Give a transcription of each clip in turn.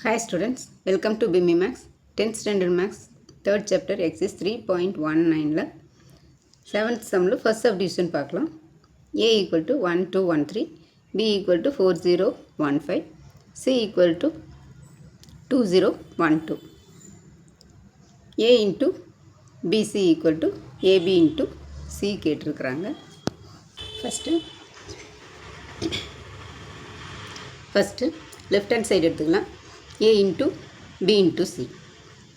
Hi students, welcome to BIMI Max, 10th standard Max, 3rd chapter, exercise 3.19 7th sum first subdivision பார்க்கலாம். A equal to 1213, B equal to 4015, C equal to 2012. A into BC equal to AB into C கேட்டிருக்கிறாங்க. First left hand side எடுத்துக்கலாம். A into B into C.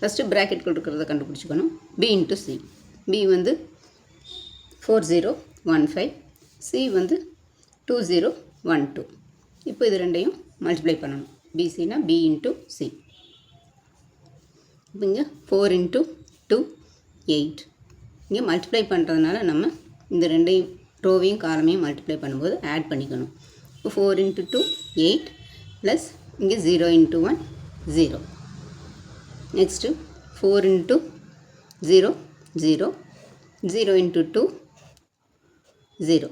First bracket கொடுக்கிறத கண்டுபிடிச்சுக்கணும். B into C. B வந்து 4015, C வந்து 2012. இப்போ இது ரெண்டையும் multiply பண்ணணும். BCனா B into C. இப்போ இங்கே 4 into 2 8. இங்கே மல்டிப்ளை பண்ணுறதுனால நம்ம இந்த ரெண்டையும் ரோவையும் காலமையும் மல்டிப்ளை பண்ணும்போது ஆட் பண்ணிக்கணும். இப்போ 4 into 2 8 ப்ளஸ் இங்கே 0 into 1 0. Next 4 into 0 0, 0 into 2 0.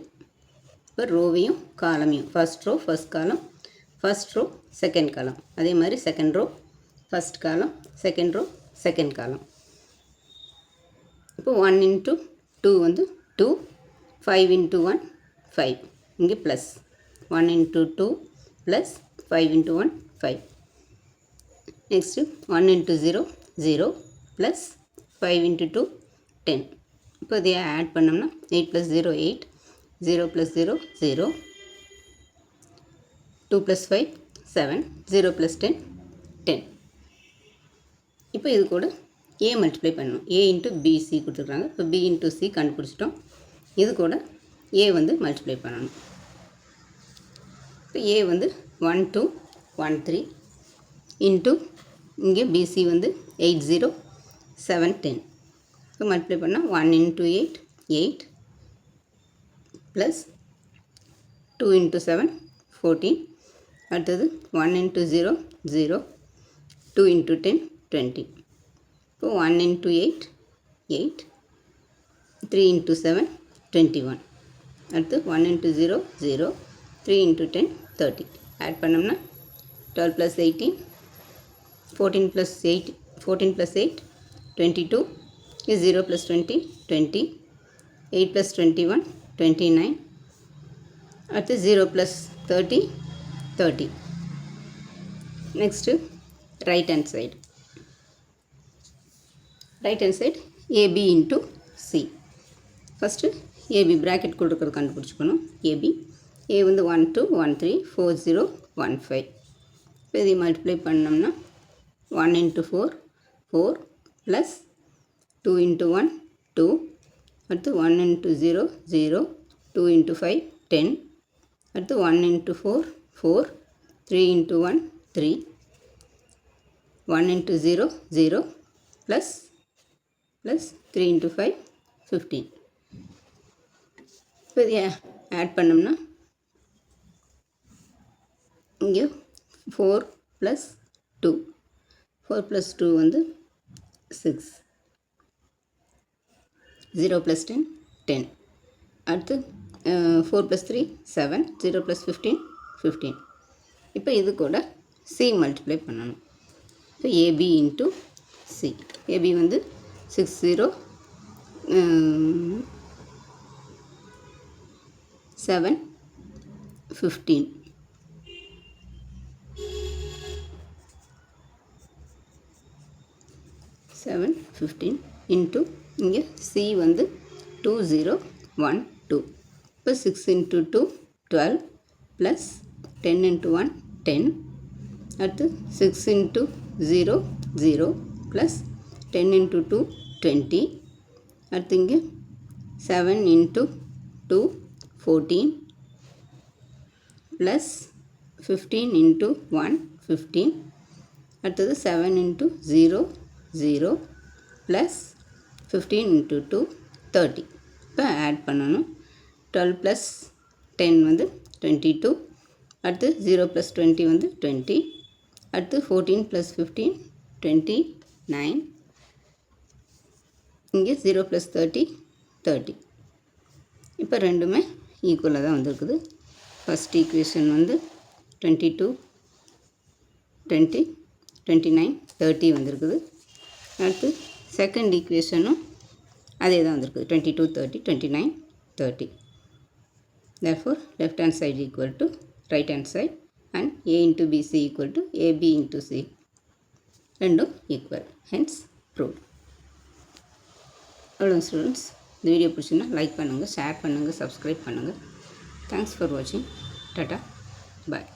இப்போ ரோவையும் காலமையும் first row first column, first row second column, அதே மாதிரி second row first column, second row second column. இப்போ 1 into 2 வந்து 2, 5 into 1 5, இங்கே plus 1 into 2 plus 5 into 1 5. Next 1 into 0 0 plus 5 into 2 10. இப்போ இதை ஆட் பண்ணோம்னா 8 + 0 8, 0 + 0 0, 2 + 5 7, 0 + 10 10. இப்போ இது கூட A மல்டிப்ளை பண்ணணும். A into BC கொடுத்துருக்காங்க. இப்போ B into C கண்டுபிடிச்சிட்டோம். இது கூட A வந்து மல்டிப்ளை பண்ணணும். இப்போ A வந்து 1 2 1 3 இன்ட்டு இங்கே BC வந்து 8 0 7 10. இப்போ மல்டிப்ளை பண்ணால் 1 into 8 8 ப்ளஸ் 2 into 7 14. அடுத்தது 1 into 0 0, 2 into 10 20. இப்போ 1 into 8 8, 3 into 7 21. அடுத்து 1 into 0 0, 3 into 10 30. ஆட் பண்ணோம்னா 12 + 18 14 + 8 14 + 8 22, 0 + 20 20, 8 + 21 29. அடுத்து 0 + 30 30. Next right hand side AB into C. First AB bracket கொடுக்குறது கண்டுபிடிச்சிக்கணும். AB A வந்து 1 2 1 3 4 0 1 5. இப்போ இதை மல்டிப்ளை பண்ணோம்னா 1 into 4 4 ப்ளஸ் 2 into 1 2, அடுத்து 1 into 0 0, 2 into 5 10, அடுத்து 1 into 4 4, 3 into 1 3, 1 into 0 0 plus 3 into 5 15. இப்போ இதை ஆட் பண்ணோம்னா இங்கே 4 + 2 4 + 2 வந்து 6, 0 + 10 10. அடுத்து 4 + 3 7, 0 + 15 15. இப்போ இது கூட C மல்டிப்ளை பண்ணணும். இப்போ AB into C. AB வந்து 6 0 7 15. இன்ட்டு இங்கே C வந்து 2 0 1 2. இப்போ 6 into 2 12 ப்ளஸ் 10 into 1 10. அடுத்து 6 into 0 0 ப்ளஸ் 10 into 2 20. அடுத்து இங்கே 7 into 2 14 ப்ளஸ் 15 into 1 15. அடுத்தது 7 into 0 0 ப்ளஸ் 15 into 2 30. இப்போ ஆட் பண்ணணும். 12 + 10 வந்து 22. அடுத்து 0 + 20 வந்து 20. அடுத்து 14 + 15 29. இங்கே 0 + 30 30. இப்போ ரெண்டுமே ஈக்குவலாக தான் வந்திருக்குது. ஃபஸ்ட் ஈக்குவேஷன் வந்து 22 20 29 30 வந்திருக்குது. அடுத்து செகண்ட் ஈக்குவேஷனும் அதே தான் வந்திருக்குது 22 30 29 30. therefore left hand side equal to right hand side and a into bc equal to ab into c ரெண்டும் ஈக்குவல், hence proved. அவ்வளோ ஸ்டூடெண்ட்ஸ், இந்த வீடியோ பிடிச்சுன்னா லைக் பண்ணுங்கள், ஷேர் பண்ணுங்கள், சப்ஸ்கிரைப் பண்ணுங்கள். தேங்க்ஸ் ஃபார் வாட்சிங். டாட்டா, பாய்.